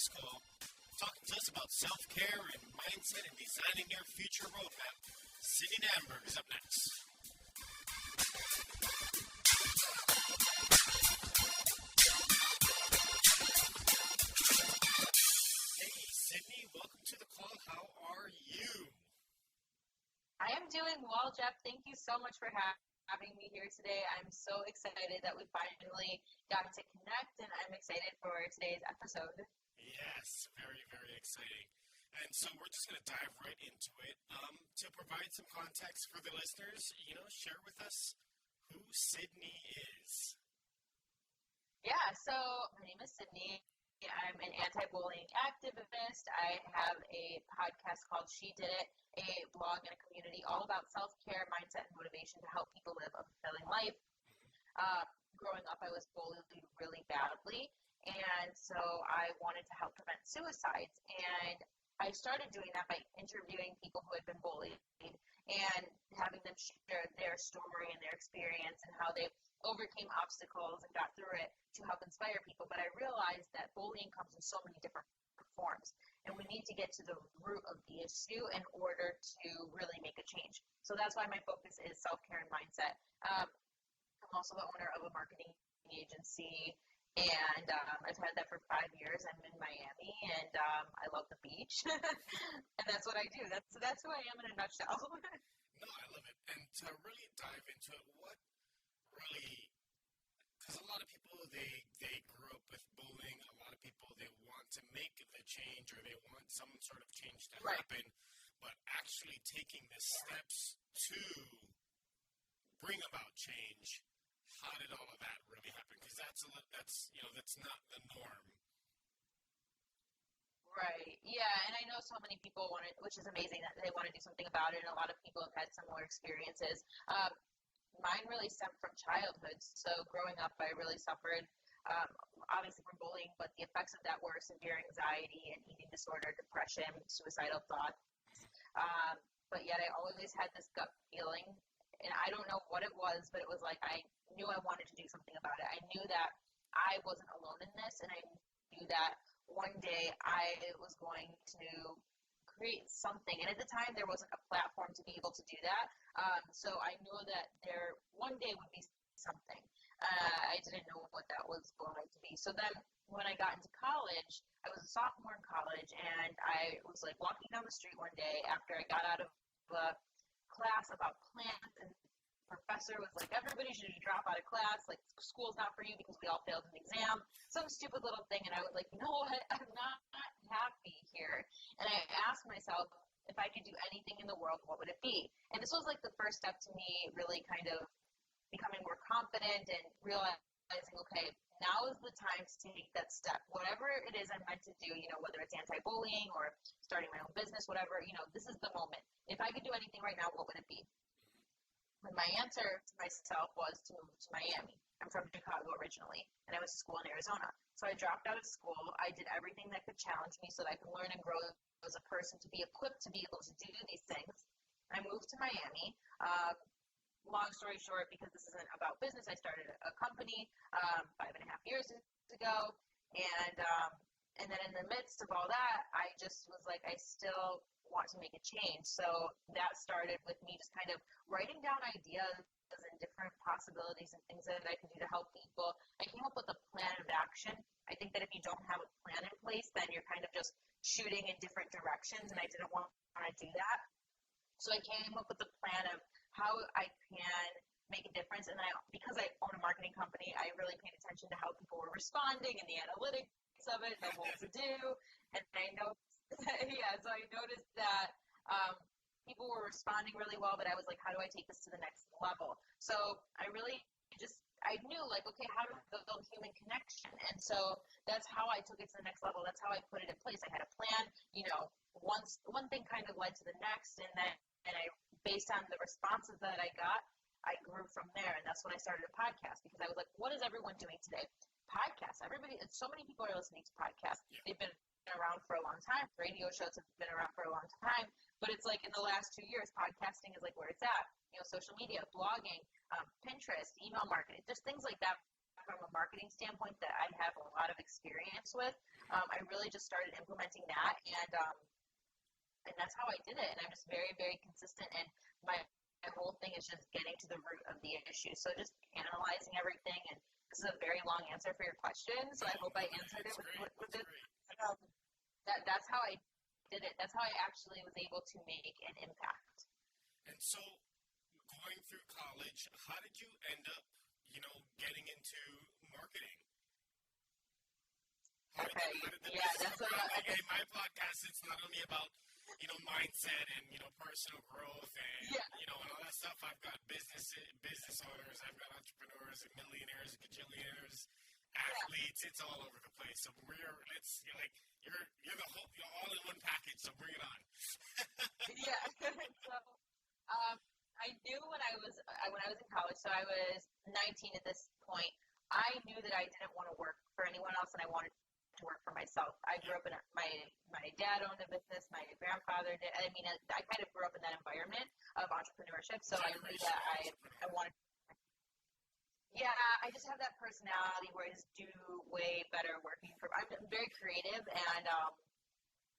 school, talking to us about self-care and mindset and designing your future roadmap. Sydney Nanberg is up next. Hey, Sydney, welcome to the call. How are you? I am doing well, Jeff. Thank you so much for having me here today. I'm so excited that we finally got to connect, and I'm excited for today's episode. Yes, very, very exciting. And so we're just going to dive right into it. To provide some context for the listeners, share with us who Sydney is. Yeah, so my name is Sydney. I'm an anti-bullying activist. I have a podcast called She Did It, a blog and a community all about self-care, mindset, and motivation to help people live a fulfilling life. Growing up, I was bullied really badly, and so I wanted to help prevent suicides. And I started doing that by interviewing people who had been bullied and having them share their story and their experience and how they overcame obstacles and got through it to help inspire people. But I realized that bullying comes in so many different forms, and we need to get to the root of the issue in order to really make a change. So that's why my focus is self-care and mindset. I'm also the owner of a marketing agency, and I've had that for 5 years. I'm in Miami, and I love the beach, and that's what I do. That's who I am in a nutshell. No, I love it. And to really dive into it, because a lot of people, they grew up with bullying. A lot of people, they want to make the change, or they want some sort of change to happen, but actually taking the steps to bring about change. How did all of that really happen? Because that's not the norm. Right. Yeah, and I know so many people want it, which is amazing that they want to do something about it, and a lot of people have had similar experiences. Mine really stemmed from childhood. So growing up, I really suffered, obviously from bullying, but the effects of that were severe anxiety and eating disorder, depression, suicidal thoughts. But yet I always had this gut feeling, and I don't know what it was, but it was like I knew I wanted to do something about it. I knew that I wasn't alone in this, and I knew that one day I was going to create something. And at the time, there wasn't a platform to be able to do that. So I knew that there one day would be something. I didn't know what that was going to be. So then when I got into college, I was a sophomore in college, and I was like walking down the street one day after I got out of a class about plants, and professor was like, everybody should drop out of class, like school's not for you because we all failed an exam, some stupid little thing. And I was like, you know what, I'm not happy here. And I asked myself, if I could do anything in the world, what would it be? And this was like the first step to me really kind of becoming more confident and realizing, okay, now is the time to take that step. Whatever it is I'm meant to do, whether it's anti-bullying or starting my own business, whatever, this is the moment. If I could do anything right now, what would it be? And my answer to myself was to move to Miami. I'm from Chicago originally, and I went to school in Arizona. So I dropped out of school. I did everything that could challenge me so that I could learn and grow as a person to be equipped to be able to do these things. I moved to Miami. Long story short, because this isn't about business, I started a company 5.5 years ago. And then in the midst of all that, I just was like, I still want to make a change. So that started with me just kind of writing down ideas and different possibilities and things that I could do to help people. I came up with a plan of action. I think that if you don't have a plan in place, then you're kind of just shooting in different directions, and I didn't want to do that. So I came up with a plan of how I can make a difference. And because I own a marketing company, I really paid attention to how people were responding and the analytics of it, the whole to-do. And I know, so I noticed that people were responding really well, but I was like, how do I take this to the next level? So I knew, like, okay, how do I build human connection? And so that's how I took it to the next level. That's how I put it in place. I had a plan, one thing kind of led to the next, and I, based on the responses that I got, I grew from there. And that's when I started a podcast, because I was like, what is everyone doing today? Podcasts. So many people are listening to podcasts. They've been around for a long time. Radio shows have been around for a long time. But it's like in the last 2 years, podcasting is like where it's at. Social media, blogging, Pinterest, email marketing, just things like that from a marketing standpoint that I have a lot of experience with. I really just started implementing that, and that's how I did it. And I'm just very, very consistent. And my whole thing is just getting to the root of the issue. So just analyzing everything. And this is a very long answer for your question. So I hope I answered it with it. That's how I did it. That's how I actually was able to make an impact. And so, going through college, how did you end up, getting into marketing? That's what in my podcast, it's not only about, mindset and, personal growth and, and all that stuff. I've got business owners, I've got entrepreneurs, and millionaires, gajillionaires, athletes. It's all over the place. So you're all in one package. So bring it on. So, I knew when I was in college. So I was 19 at this point. I knew that I didn't want to work for anyone else, and I wanted to work for myself. I grew up in my dad owned a business. My grandfather did. I mean, I kind of grew up in that environment of entrepreneurship. So I knew that I wanted. Yeah, I just have that personality where I just do way better working for. I'm very creative, and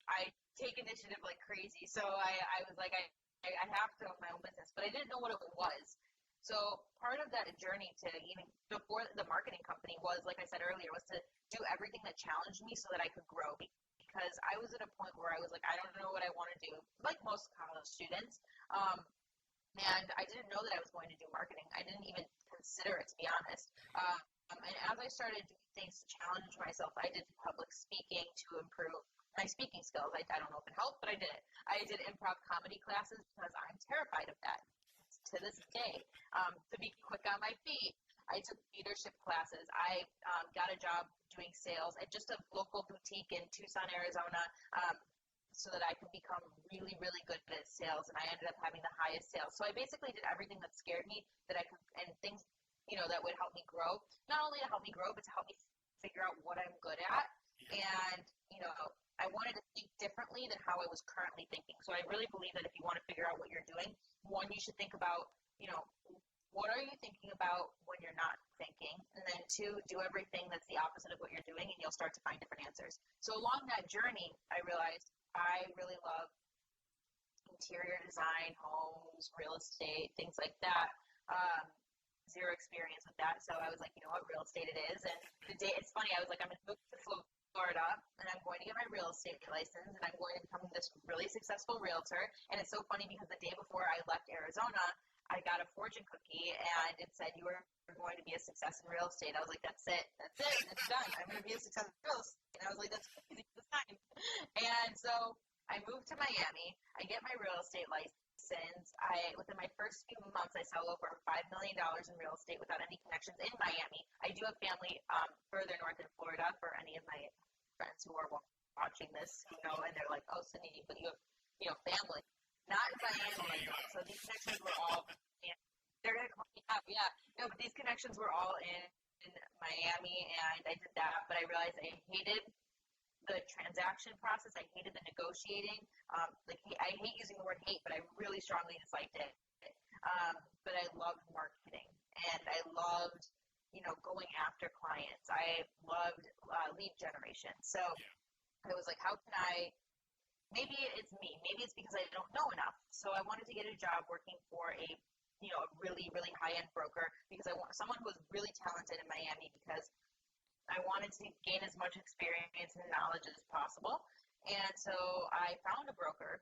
I take initiative like crazy. So I was like, I have to own my own business, but I didn't know what it was. So part of that journey to even before the marketing company was, like I said earlier, was to do everything that challenged me so that I could grow. Because I was at a point where I was like, I don't know what I want to do, like most college students. And I didn't know that I was going to do marketing. I didn't even consider it, to be honest. And as I started doing things to challenge myself, I did public speaking to improve my speaking skills. I don't know if it helped, but I did it. I did improv comedy classes because I'm terrified of that to this day. To be quick on my feet, I took leadership classes. I got a job doing sales at just a local boutique in Tucson, Arizona, so that I could become really, really good at sales, and I ended up having the highest sales. So I basically did everything that scared me that I could, and things, that would help me grow. Not only to help me grow, but to help me figure out what I'm good at. And, I wanted to think differently than how I was currently thinking. So I really believe that if you want to figure out what you're doing, one, you should think about, what are you thinking about when you're not thinking? And then two, do everything that's the opposite of what you're doing, and you'll start to find different answers. So along that journey, I realized I really love interior design, homes, real estate, things like that. Zero experience with that. So I was like, you know what, real estate it is. And it's funny, I was like, I'm going to move to Florida, and I'm going to get my real estate license, and I'm going to become this really successful realtor. And it's so funny because the day before I left Arizona, I got a fortune cookie, and it said, you were going to be a success in real estate. I was like, that's it, it's done. I'm going to be a success in real estate. And I was like, that's crazy this time. And so I moved to Miami. I get my real estate license. Within my first few months, I sell over $5 million in real estate without any connections in Miami. I do have family further north in Florida for any of my friends who are watching this, and they're like, oh, Cindy, but you have, family. Not in Miami. So these connections were all, they're going to call me up, yeah. No, but these connections were all in Miami, and I did that, but I realized I hated the transaction process. I hated the negotiating. I hate using the word hate, but I really strongly disliked it. But I loved marketing, and I loved, going after clients. I loved lead generation. So I was like, how can I? Maybe it's me. Maybe it's because I don't know enough. So I wanted to get a job working for a really, really high-end broker, because I want someone who was really talented in Miami, because I wanted to gain as much experience and knowledge as possible. And so I found a broker,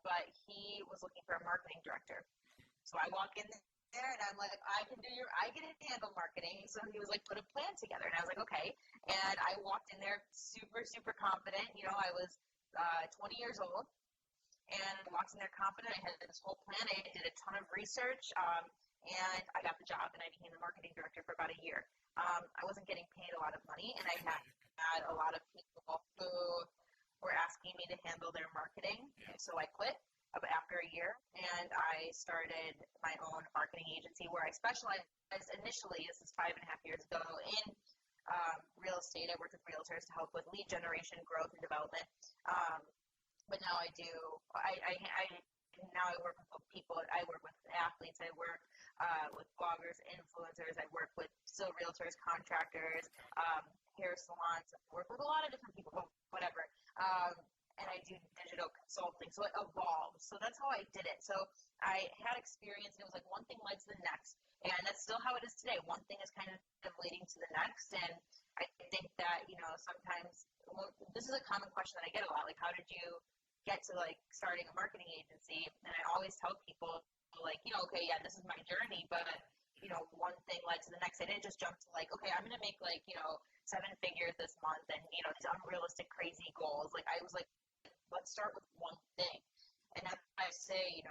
but he was looking for a marketing director. So I walk in there, and I'm like, I can handle marketing. So he was like, put a plan together. And I was like, okay. And I walked in there super, super confident. I was 20 years old, and I walked in there confident. I had this whole plan. I did a ton of research, and I got the job, and I became the marketing director for about a year. I wasn't getting paid a lot of money, and I had a lot of people who were asking me to handle their marketing. So I quit after a year, and I started my own marketing agency where I specialized initially, this is 5.5 years ago, in real estate. I worked with realtors to help with lead generation, growth, and development. But now I now I work with people. I work with athletes. I work with bloggers, influencers. I work with still realtors, contractors, hair salons. I work with a lot of different people, whatever. And I do digital consulting. So it evolved. So that's how I did it. So I had experience, and it was like one thing led to the next. And that's still how it is today. One thing is kind of leading to the next. And I think that, sometimes this is a common question that I get a lot. Like, how did you get to, like, starting a marketing agency? And I always tell people, like, okay, yeah, this is my journey. But, one thing led to the next. I didn't just jump to, like, okay, I'm going to make, like, 7 figures this month and, these unrealistic, crazy goals. Like, I was like, let's start with one thing. And as I say,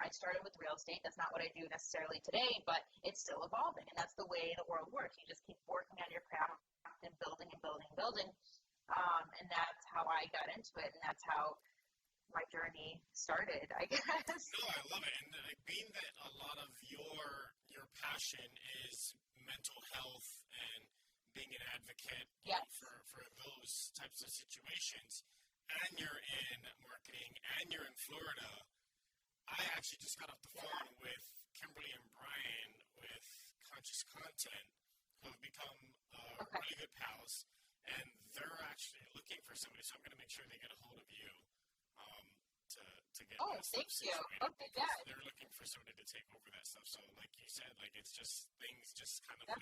I started with real estate. That's not what I do necessarily today, but it's still evolving. And that's the way the world works. You just keep working on your craft and building and building and building. And that's how I got into it. And that's how my journey started, I guess. No, I love it. And being that a lot of your passion is mental health and being an advocate for those types of situations, and you're in marketing, and you're in Florida, I actually just got off the phone with Kimberly and Brian with Conscious Content, who have become really good pals, and they're actually looking for somebody, so I'm going to make sure they get a hold of you to get thank you. Okay, yeah. They're looking for somebody to take over that stuff. So like you said, like it's just things just kind of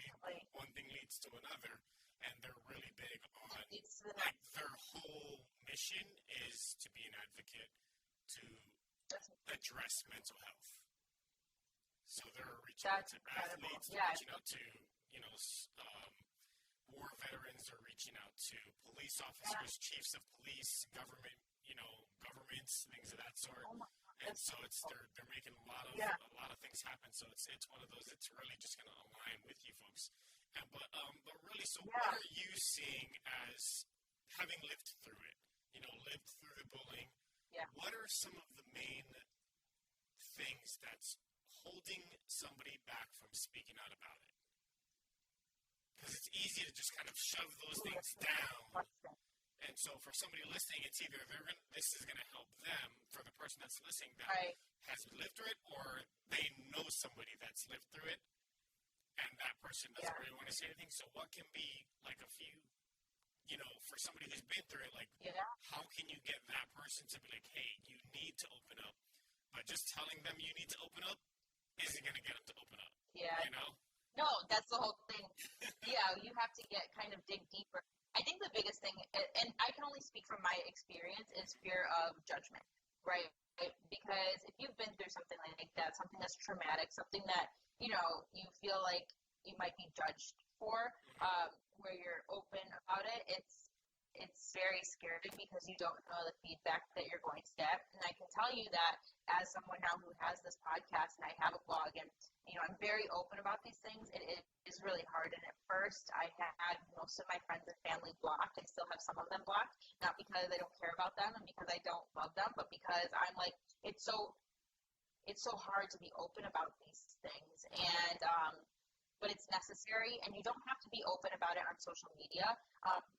one thing leads to another. And they're really big on, like, their whole mission is to be an advocate to address mental health. So they're reaching out to athletes, they're reaching out to, war veterans, they're reaching out to police officers, chiefs of police, governments, things of that sort. And so they're making a lot of things happen. So it's one of those. It's really just going to align with you folks. But really, so what are you seeing as having lived through it? Lived through the bullying. Yeah. What are some of the main things that's holding somebody back from speaking out about it? Because it's easy to just kind of shove those things down. And so for somebody listening, it's either this is going to help them, for the person that's listening that has lived through it, or they know somebody that's lived through it, and that person doesn't really want to say anything. So what can be like a few, for somebody who's been through it, like how can you get that person to be like, hey, you need to open up? But just telling them you need to open up isn't going to get them to open up. Yeah. No, that's the whole thing. You have to kind of dig deeper. I think the biggest thing, and I can only speak from my experience, is fear of judgment, right? Because if you've been through something like that, something that's traumatic, something that, you feel like you might be judged for, where you're open about it, it's very scary because you don't know the feedback that you're going to get. And I can tell you that as someone now who has this podcast and I have a blog and, I'm very open about these things, it is really hard. And at first I had most of my friends and family blocked. I still have some of them blocked, not because I don't care about them and because I don't love them, but because I'm like, it's so hard to be open about these things. And, but it's necessary, and you don't have to be open about it on social media,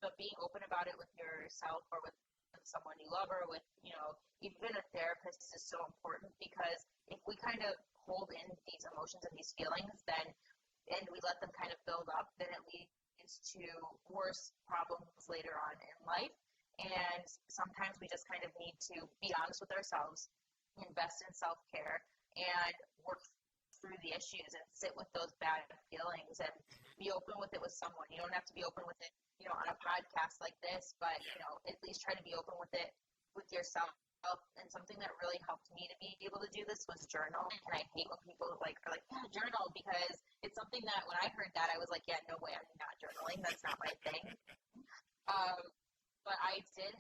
but being open about it with yourself or with someone you love or with, even a therapist is so important, because if we kind of hold in these emotions and these feelings, and we let them kind of build up, then it leads to worse problems later on in life. And sometimes we just kind of need to be honest with ourselves, invest in self-care, and work through the issues and sit with those bad feelings and be open with it with someone. You don't have to be open with it, on a podcast like this, but, at least try to be open with it with yourself. And something that really helped me to be able to do this was journal. And I hate when people are like, yeah, journal, because it's something that when I heard that, I was like, yeah, no way, I'm not journaling. That's not my thing. But I did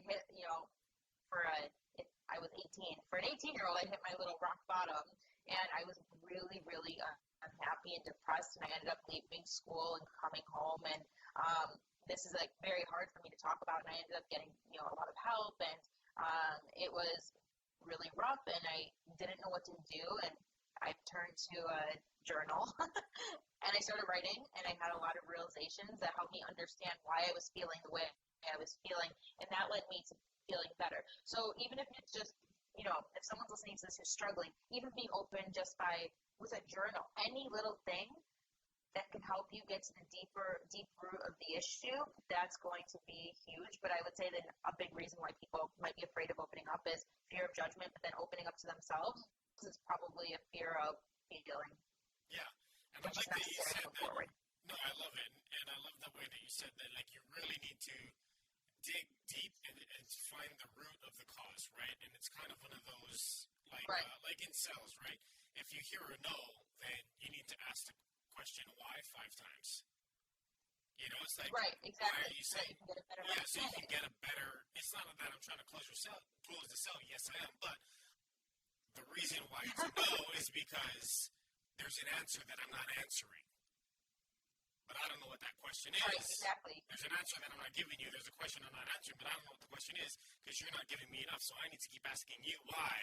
hit, I was 18. For an 18-year-old, I hit my little rock bottom. And I was really, really unhappy and depressed, and I ended up leaving school and coming home. And this is like very hard for me to talk about. And I ended up getting, a lot of help, and it was really rough, and I didn't know what to do. And I turned to a journal, and I started writing, and I had a lot of realizations that helped me understand why I was feeling the way I was feeling, and that led me to feeling better. So even if it's just if someone's listening to this who's struggling, even being open just with a journal, any little thing that can help you get to the deep root of the issue, that's going to be huge. But I would say that a big reason why people might be afraid of opening up is fear of judgment, but then opening up to themselves is probably a fear of healing. Yeah. And I like that you said that. No, I love it. And I love the way that you said that, like, you really need to dig deep and find the root of the cause, right? And it's kind of one of those, like in sales, right? If you hear a no, then you need to ask the question why 5 times. It's like, right, exactly. Why are you saying? So you can get a better, it's not that I'm trying to close to sell. Yes, I am. But the reason why it's a no is because there's an answer that I'm not answering. But I don't know what that question is. Right, exactly. There's an answer that I'm not giving you. There's a question I'm not answering, but I don't know what the question is because you're not giving me enough. So I need to keep asking you why,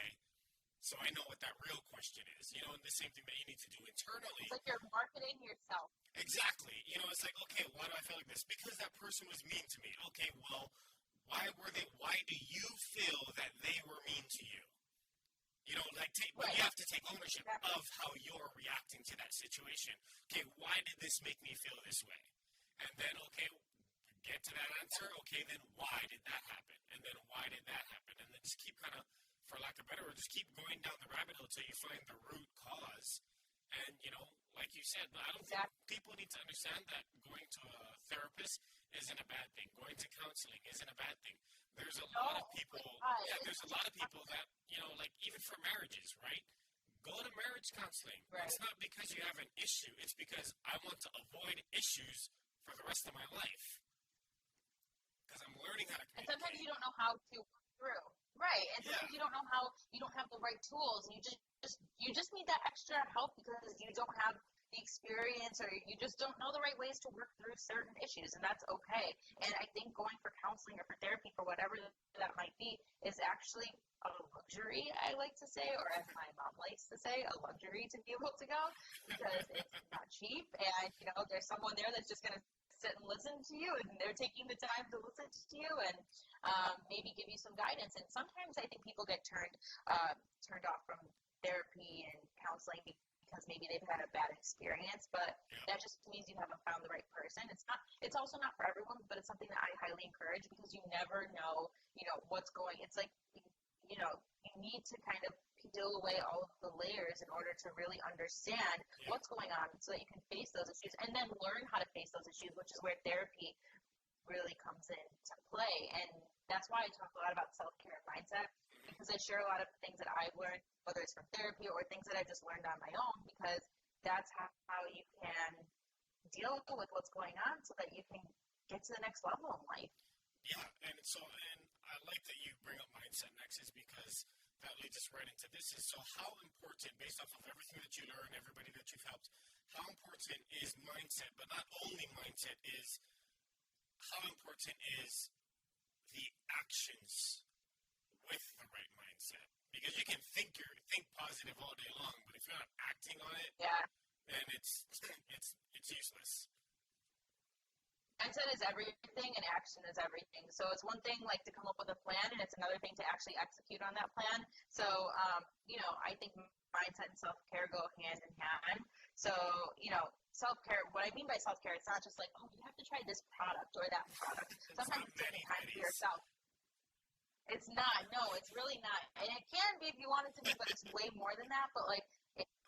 so I know what that real question is. And the same thing that you need to do internally. It's like you're marketing yourself. Exactly. It's like, okay, why do I feel like this? Because that person was mean to me. Okay, well, why do you feel that they were mean to you? But you have to take ownership of how you're reacting to that situation. Okay, why did this make me feel this way? And then, okay, get to that answer. Okay, then why did that happen? And then why did that happen? And then just keep kind of, for lack of a better word, just keep going down the rabbit hole until you find the root cause. And, like you said, I don't think people need to understand that going to a therapist isn't a bad thing. Going to counseling isn't a bad thing. There's a lot of people, that, like even for marriages, right? Go to marriage counseling. Right. It's not because you have an issue. It's because I want to avoid issues for the rest of my life. Because I'm learning how to communicate. And sometimes you don't know how to work through. Right. And sometimes you don't know how, you don't have the right tools. You just need that extra help because you don't have the experience or you just don't know the right ways to work through certain issues, and that's okay. And I think going for counseling or for therapy for whatever that might be is actually a luxury, I like to say, or as my mom likes to say, a luxury to be able to go because it's not cheap, and there's someone there that's just going to sit and listen to you, and they're taking the time to listen to you and maybe give you some guidance. And sometimes I think people get turned off from therapy and counseling because maybe they've had a bad experience, but that just means you haven't found the right person. It's also not for everyone, but it's something that I highly encourage because you never know, what's going. It's like, you need to kind of peel away all of the layers in order to really understand what's going on so that you can face those issues and then learn how to face those issues, which is where therapy really comes into play. And that's why I talk a lot about self-care and mindset, because I share a lot of things that I've learned, whether it's from therapy or things that I just learned on my own, because that's how you can deal with what's going on so that you can get to the next level in life. Yeah, and I like that you bring up mindset next is because that leads us right into this. So how important, based off of everything that you learn, everybody that you've helped, how important is mindset, but not only mindset, is how important is the actions with the right mindset? Because you can think positive all day long, but if you're not acting on it, then it's useless. Mindset is everything, and action is everything. So it's one thing to come up with a plan, and it's another thing to actually execute on that plan. So I think mindset and self-care go hand in hand. So self-care. What I mean by self-care, it's not just like, oh, you have to try this product or that product. Sometimes it's taking time for yourself. It's not. No, it's really not. And it can be if you want it to be, but it's way more than that. But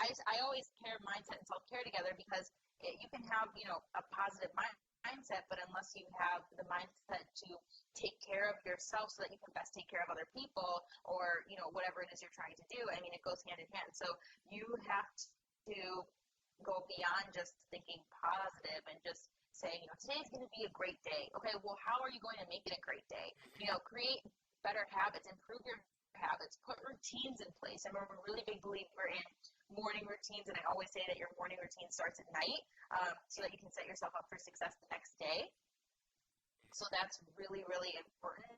I always pair mindset and self-care together because you can have a positive mindset, but unless you have the mindset to take care of yourself so that you can best take care of other people or whatever it is you're trying to do, I mean, it goes hand in hand. So you have to go beyond just thinking positive and just saying, today's going to be a great day. Okay, well, how are you going to make it a great day? Create better habits, improve your habits, put routines in place. I'm a really big believer in morning routines, and I always say that your morning routine starts at night so that you can set yourself up for success the next day. So that's really, really important.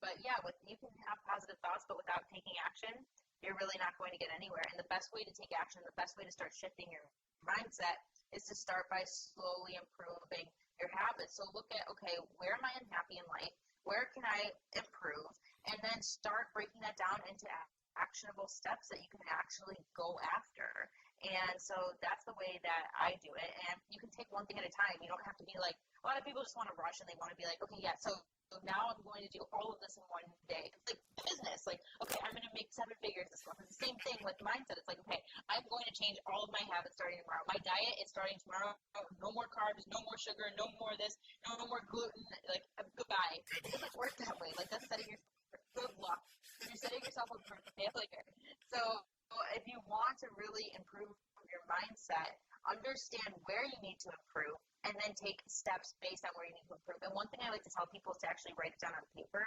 But you can have positive thoughts, but without taking action, you're really not going to get anywhere. And the best way to take action, the best way to start shifting your mindset is to start by slowly improving your habits. So look at, okay, where am I unhappy in life? Where can I improve? and then start breaking that down into actionable steps that you can actually go after. And so that's the way that I do it. And you can take one thing at a time. You don't have to be like, a lot of people just want to rush and they want to be like, okay, yeah, so now I'm going to do all of this in one day. It's like business. Like, okay, I'm going to make 7 figures this month. It's the same thing with mindset. It's like, okay, I'm going to change all of my habits starting tomorrow. My diet is starting tomorrow. No more carbs, no more sugar, no more this, no more gluten. Like, goodbye. It doesn't work that way. Like, that's setting yourself for good luck. You're setting yourself up for failure. So if you want to really improve your mindset, understand where you need to improve, and then take steps based on where you need to improve. And one thing I like to tell people is to actually write it down on paper.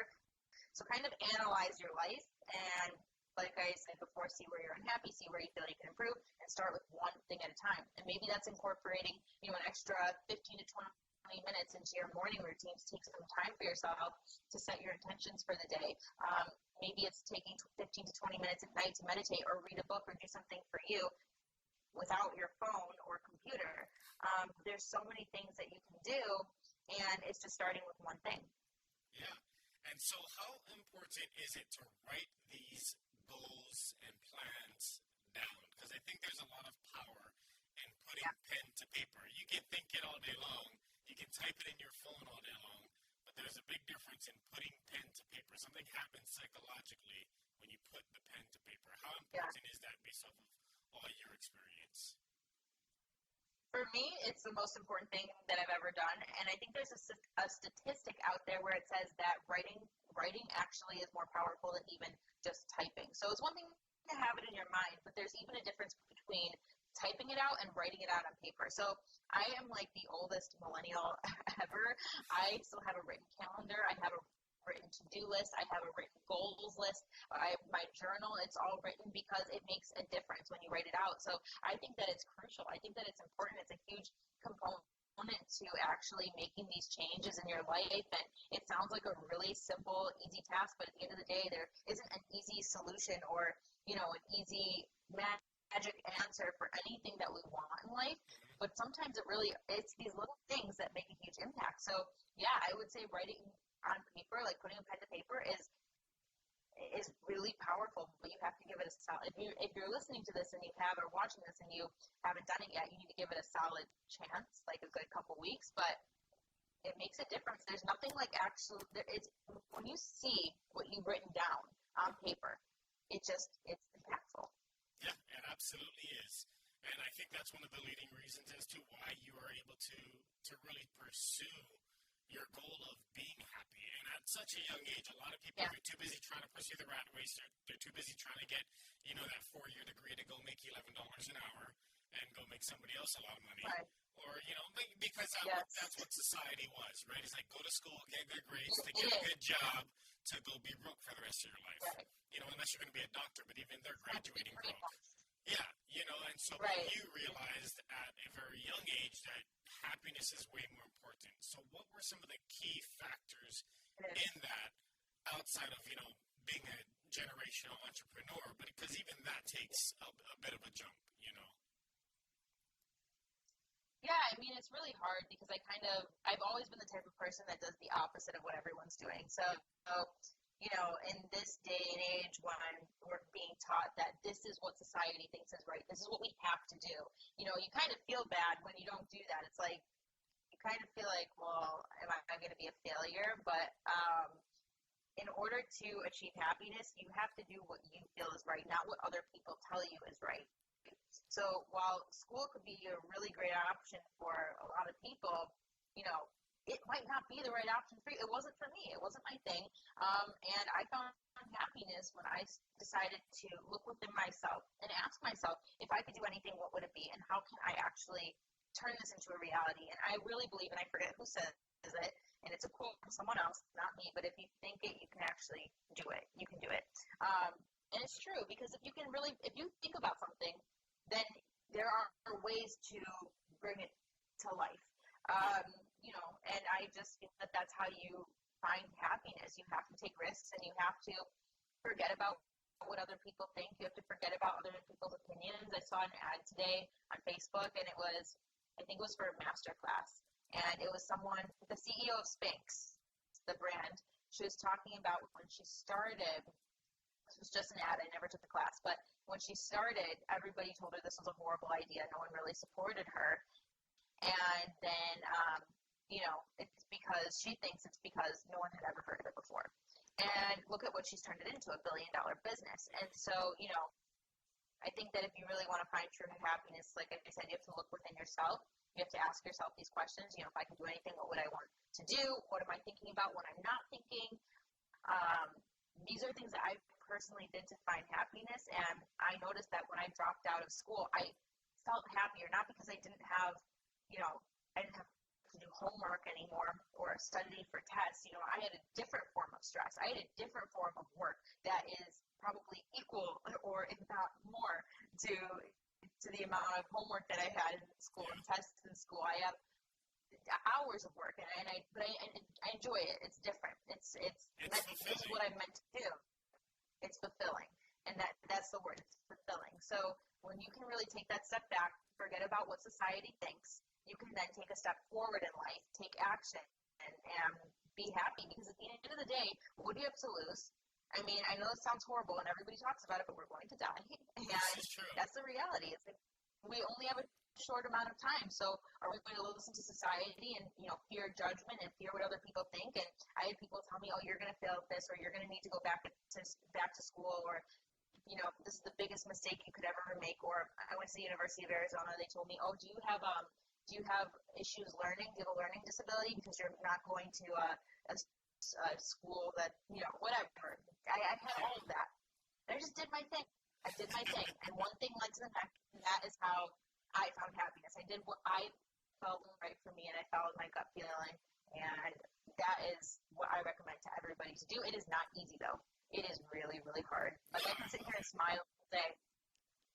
So kind of analyze your life and, like I said before, see where you're unhappy, see where you feel you can improve, and start with one thing at a time. And maybe that's incorporating, an extra 15 to 20 minutes into your morning routine to take some time for yourself to set your intentions for the day. Maybe it's taking 15 to 20 minutes at night to meditate or read a book or do something for you without your phone or computer. There's so many things that you can do, and it's just starting with one thing. Yeah. And so how important is it to write these goals and plans down? Because I think there's a lot of power in putting pen to paper. You can think it all day long. You can type it in your phone all day long. But there's a big difference in putting pen to paper. Something happens psychologically when you put the pen to paper. How important is that based off of all your experience? For me, it's the most important thing that I've ever done, and I think there's a statistic out there where it says that writing actually is more powerful than even just typing. So it's one thing to have it in your mind, but there's even a difference between typing it out and writing it out on paper. So I am like the oldest millennial ever. I still have a written calendar. I have a written to-do list. I have a written goals list. I have my journal. It's all written because it makes a difference when you write it out. So I think that it's crucial. I think that it's important. It's a huge component to actually making these changes in your life. And it sounds like a really simple, easy task, but at the end of the day, there isn't an easy solution or, an easy magic answer for anything that we want in life. But sometimes it's these little things that make a huge impact. So yeah, I would say writing on paper, like putting a pen to paper, is really powerful, but you have to give it a solid. If you're listening to this and you have, or watching this and you haven't done it yet, you need to give it a solid chance, like a good couple weeks. But it makes a difference. There's nothing like it's when you see what you've written down on paper, it's impactful. Yeah, it absolutely is. And I think that's one of the leading reasons as to why you are able to really pursue your goal of being happy. And at such a young age, a lot of people are too busy trying to pursue the rat race. They're too busy trying to get, that 4-year degree to go make $11 an hour and go make somebody else a lot of money. Right. Or, because that's what society was, right? It's like go to school, get good grades, to get a good job, to go be broke for the rest of your life. Right. Unless you're going to be a doctor, but even they're graduating broke. Yeah, and so you realized at a very young age that happiness is way more important. So what were some of the key factors in that outside of, being a generational entrepreneur? But because even that takes a bit of a jump, Yeah, I mean, it's really hard because I've always been the type of person that does the opposite of what everyone's doing. So in this day and age when we're being taught that this is what society thinks is right, this is what we have to do, you kind of feel bad when you don't do that. It's like, you kind of feel like, well, am I going to be a failure? But in order to achieve happiness, you have to do what you feel is right, not what other people tell you is right. So while school could be a really great option for a lot of people, it might not be the right option for you. It wasn't for me. It wasn't my thing. And I found happiness when I decided to look within myself and ask myself, if I could do anything, what would it be? And how can I actually turn this into a reality? And I really believe, and I forget who says it, and it's a quote from someone else, not me, but if you think it, you can actually do it. You can do it. And it's true, because if you think about something, then there are ways to bring it to life. And I just think that that's how you find happiness. You have to take risks, and you have to forget about what other people think. You have to forget about other people's opinions. I saw an ad today on Facebook, and I think it was for a masterclass, and it was the CEO of Spanx, the brand. she was talking about when she started. This was just an ad. I never took the class, but when she started, everybody told her this was a horrible idea. No one really supported her. And then, it's because she thinks it's because no one had ever heard of it before. And look at what she's turned it into, $1 billion business. And so, I think that if you really want to find true happiness, like I said, you have to look within yourself. You have to ask yourself these questions. If I could do anything, what would I want to do? What am I thinking about when I'm not thinking? These are things that I personally did to find happiness. And I noticed that when I dropped out of school, I felt happier, not because I didn't have, I didn't have to do homework anymore or study for tests. I had a different form of stress. I had a different form of work that is probably equal or if not more to the amount of homework that I had in school and tests in school. I have hours of work but I enjoy it. It's different. It's what I'm meant to do. It's fulfilling. And that's the word. It's fulfilling. So when you can really take that step back, forget about what society thinks, you can then take a step forward in life, take action, and be happy. Because at the end of the day, what do you have to lose? I mean, I know it sounds horrible and everybody talks about it, but we're going to die. And that's the reality. It's like we only have a short amount of time. So are we going to listen to society and, fear judgment and fear what other people think? And I had people tell me, oh, you're going to fail at this, or you're going to need to go back to school, or, this is the biggest mistake you could ever make. Or I went to the University of Arizona. They told me, oh, do you have issues learning? Do you have a learning disability because you're not going to a school that, whatever. I had all of that. I just did my thing. I did my thing. And one thing led to the next, and that is how I found happiness. I did what I felt was right for me, and I followed my gut feeling. And that is what I recommend to everybody to do. It is not easy, though. It is really, really hard. Like, I can sit here and smile all day.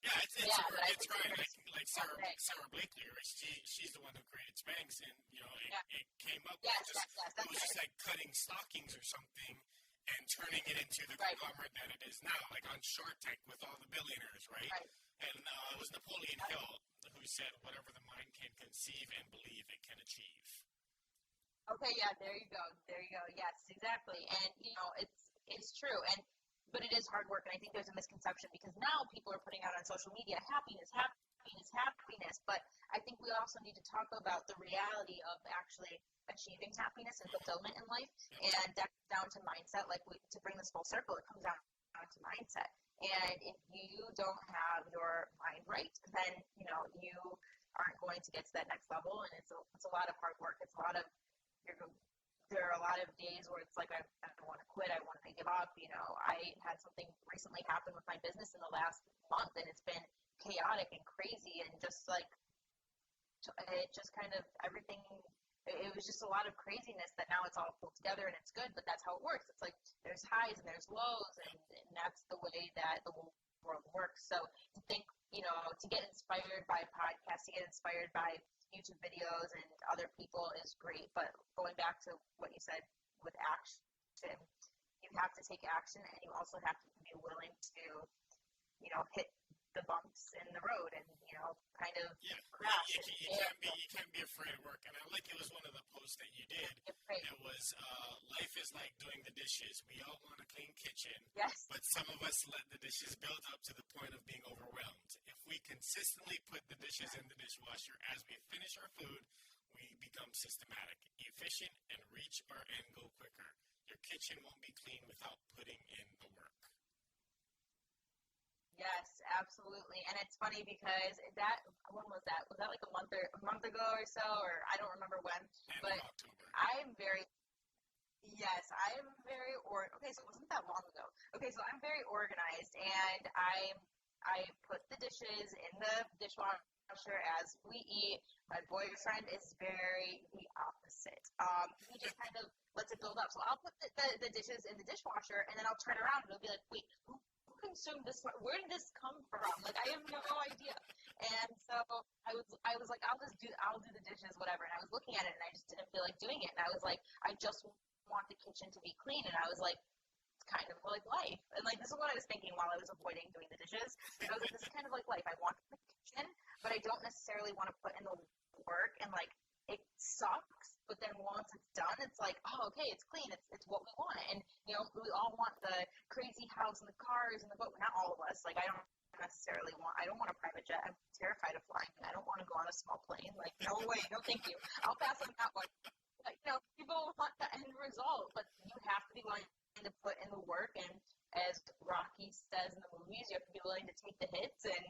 Yeah, it's right. Like Sarah Blakely, right? She's the one who created Spanx, and it came up. It was just like cutting stockings or something, and turning it into the conglomerate that it is now, like on Shark Tank with all the billionaires, right? And it was Napoleon Hill who said, "Whatever the mind can conceive and believe, it can achieve." Okay, yeah, there you go. Yes, exactly. And it's true. But it is hard work, and I think there's a misconception because now people are putting out on social media happiness. But I think we also need to talk about the reality of actually achieving happiness and fulfillment in life, and that's down to mindset. To bring this full circle, it comes down to mindset. And if you don't have your mind right, then you aren't going to get to that next level, and it's a lot of hard work. It's a lot of there are a lot of days where it's like I want to quit, I want to give up. I had something recently happen with my business in the last month, and it's been chaotic and crazy, and just like it just kind of everything. It was just a lot of craziness that now it's all pulled together and it's good, but that's how it works. It's like there's highs and there's lows, and that's the way that the world works. So to think, to get inspired by podcasts, to get inspired by YouTube videos and other people is great, but going back to what you said with action, you have to take action, and you also have to be willing to, hit the bumps in the road and, kind of crash. You can't be afraid of work. And I like it was one of the posts that you did. It was, life is like doing the dishes. We all want a clean kitchen, but some of us let the dishes build up to the point of being overwhelmed. If we consistently put the dishes in the dishwasher as we finish our food, we become systematic, efficient, and reach our end goal quicker. Your kitchen won't be clean without putting in the work. Yes, absolutely. And it's funny because when was that? Was that like a month ago or so, or I don't remember when. But I'm very okay, so it wasn't that long ago. Okay, so I'm very organized, and I put the dishes in the dishwasher as we eat. My boyfriend is very the opposite. He just kind of lets it build up. So I'll put the dishes in the dishwasher, and then I'll turn around and it'll be like, wait, who consumed this? Where did this come from? Like, I have no idea. And so I was like, I'll do the dishes, whatever. And I was looking at it, and I just didn't feel like doing it. And I was like, I just want the kitchen to be clean. And I was like, it's kind of like life. And like, this is what I was thinking while I was avoiding doing the dishes. I was like, this is kind of like life. I want the kitchen, but I don't necessarily want to put in the work. And like, it sucks But then once it's done, it's like, oh, okay, it's clean. It's what we want. And, we all want the crazy house and the cars and the boat. Not all of us. Like, I don't want a private jet. I'm terrified of flying. I don't want to go on a small plane. Like, no way. No, thank you. I'll pass on that one. But, people want the end result, but you have to be willing to put in the work. And as Rocky says in the movies, you have to be willing to take the hits. And,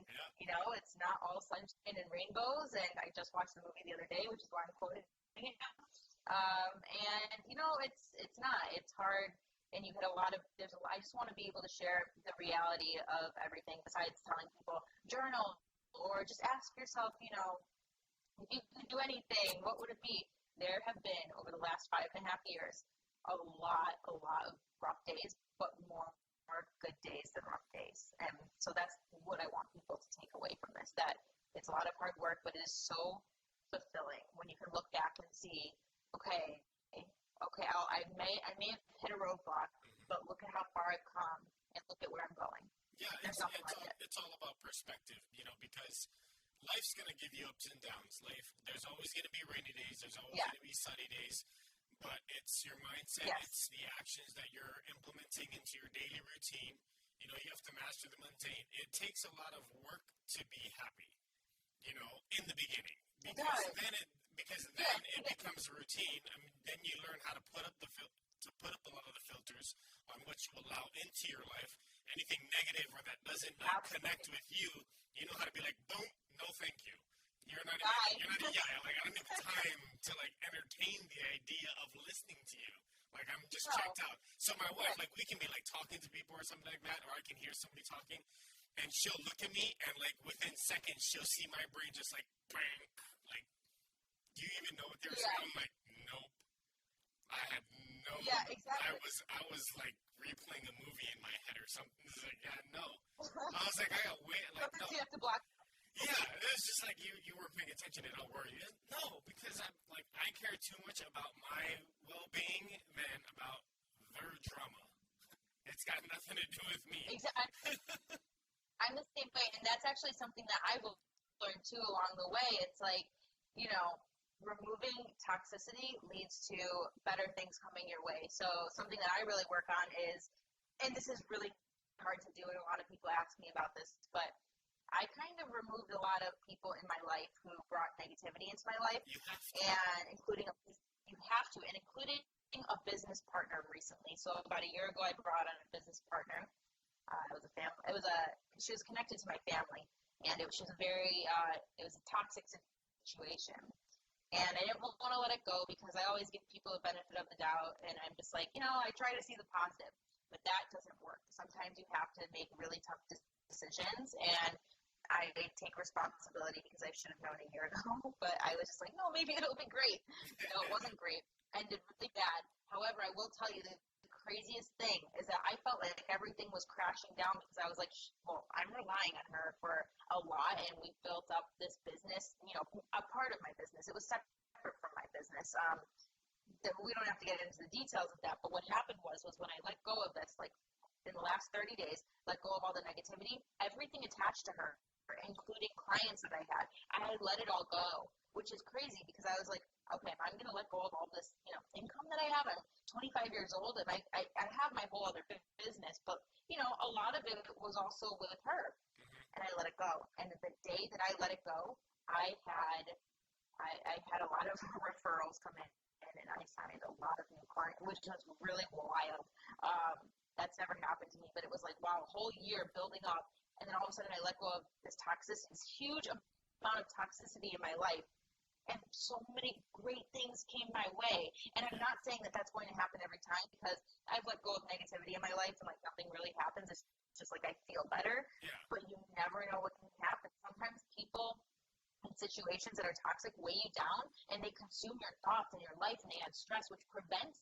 it's not all sunshine and rainbows. And I just watched the movie the other day, which is why I'm quoting it. It's not. It's hard. And you get I just want to be able to share the reality of everything besides telling people, journal, or just ask yourself, if you could do anything, what would it be? There have been, over the last 5.5 years, a lot of rough days, but more good days than rough days. And so that's what I want people to take away from this, that it's a lot of hard work, but it is so fulfilling when you can look back and see, okay, I may have hit a roadblock, but look at how far I've come and look at where I'm going. Yeah, it's all about perspective, because life's going to give you ups and downs. There's always going to be rainy days. There's always going to be sunny days. But it's your mindset. Yes. It's the actions that you're implementing into your daily routine. You have to master the mundane. It takes a lot of work to be happy, in the beginning. Because then it becomes a routine. I mean, then you learn how to put up a lot of the filters on what you allow into your life. Anything negative or that doesn't connect with you, you know how to be like, boom, no thank you. You're not I don't have time to entertain the idea of listening to you. I'm just checked out. So my wife, we can be talking to people or something like that, or I can hear somebody talking, and she'll look at me, and within seconds, she'll see my brain just bang. Do you even know what they're saying? I'm like, nope. I had no. Yeah, exactly. I was replaying a movie in my head or something. It's no. I was I got wait. No. You have to block. Yeah, it was just you weren't paying attention and I'll worry you. No, because I care too much about my well-being than about their drama. It's got nothing to do with me. Exactly. I'm the same way, and that's actually something that I've learned too along the way. It's removing toxicity leads to better things coming your way. So something that I really work on is, and this is really hard to do, and a lot of people ask me about this, but I kind of removed a lot of people in my life who brought negativity into my life, and including a business partner recently. So about a year ago, I brought on a business partner. She was connected to my family, and it was a toxic situation. And I didn't want to let it go because I always give people a benefit of the doubt, and I'm just I try to see the positive, but that doesn't work. Sometimes you have to make really tough decisions, and I take responsibility because I should have known a year ago, but I was just no, maybe it'll be great. It wasn't great. Ended really bad. However, I will tell you the craziest thing is that I felt like everything was crashing down because I was I'm relying on her for a lot, and we built up this business, a part of my business. It was separate from my business. We don't have to get into the details of that, but what happened was when I let go of this, in the last 30 days, let go of all the negativity, everything attached to her, including clients that I had let it all go, which is crazy because I was okay, I'm going to let go of all this, income that I have. I'm 25 years old, and I have my whole other business, but, a lot of it was also with her, and I let it go. And the day that I let it go, I had a lot of referrals come in, and I signed a lot of new clients, which was really wild. That's never happened to me, but it was wow, a whole year building up, and then all of a sudden I let go of this huge amount of toxicity in my life, and so many great things came my way. And I'm not saying that that's going to happen every time, because I've let go of negativity in my life and nothing really happens. It's just I feel better, but you never know what can happen. Sometimes people in situations that are toxic weigh you down, and they consume your thoughts and your life, and they add stress, which prevents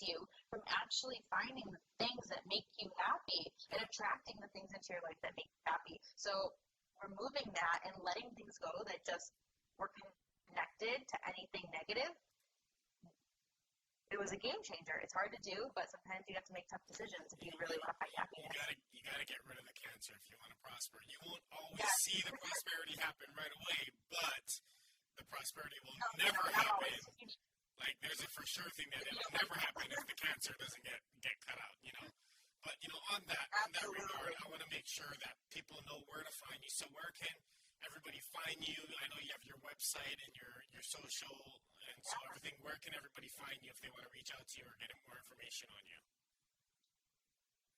you from actually finding the things that make you happy and attracting the things into your life that make you happy. So removing that and letting things go that just were connected to anything negative, it was a game changer. It's hard to do, but sometimes you have to make tough decisions if you really want to find happiness. You gotta get rid of the cancer if you want to prosper. You won't always see the prosperity happen right away, but the prosperity will never happen. Like, there's a for sure thing that it'll never happen if the cancer doesn't get cut out, you know. But, you know, on that regard, I want to make sure that people know where to find you. So where can everybody find you? I know you have your website and your social and so everything. Where can everybody find you if they want to reach out to you or get more information on you?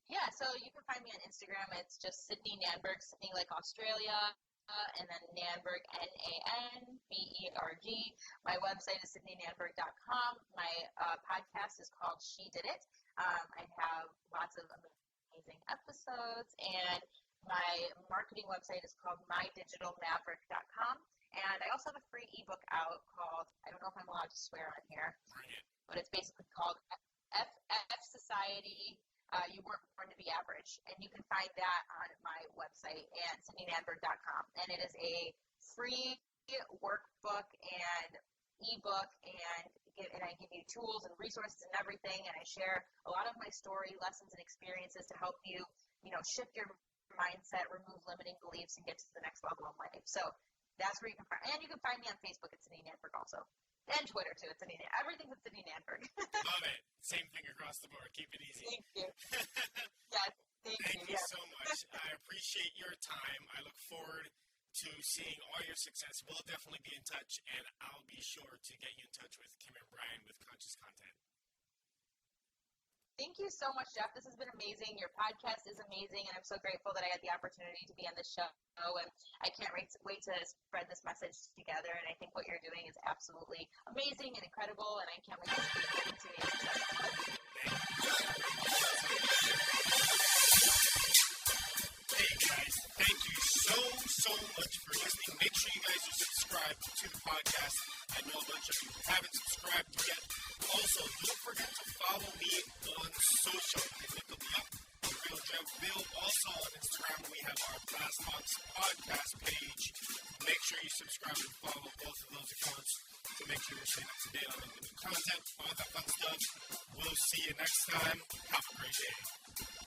Yeah, so you can find me on Instagram. It's just Sydney Nanberg, Sydney like Australia, and then Nanberg, Nanberg. My website is sydneynanberg.com. My podcast is called She Did It. I have lots of amazing episodes, and my marketing website is called mydigitalmaverick.com. And I also have a free ebook out called, I don't know if I'm allowed to swear on here, but it's basically called F Society. You weren't born to be average, and you can find that on my website at sydneynanberg.com. And it is a free workbook and ebook, and I give you tools and resources and everything. And I share a lot of my story, lessons, and experiences to help you, you know, shift your mindset, remove limiting beliefs, and get to the next level of life. So that's where you can find. And you can find me on Facebook at Sydney Nanberg also. And Twitter, too. It's everything's at Sydney Nanberg. Love it. Same thing across the board. Keep it easy. Thank you. Yes, thank you so much. I appreciate your time. I look forward to seeing all your success. We'll definitely be in touch, and I'll be sure to get you in touch with Kim and Brian with Conscious Content. Thank you so much, Jeff. This has been amazing. Your podcast is amazing, and I'm so grateful that I had the opportunity to be on this show. And I can't wait to spread this message together. And I think what you're doing is absolutely amazing and incredible, and I can't wait to continue success. Hey guys, thank you so much for listening. Make sure you guys are subscribed to the podcast. I know a bunch of you haven't subscribed yet. Also, don't forget to follow me on social. You can look me up, The Real Jeff Bill. Also on Instagram, we have our Blast Box podcast page. Make sure you subscribe and follow both of those accounts to make sure you're staying up to date on the new content, all that fun stuff. We'll see you next time. Have a great day.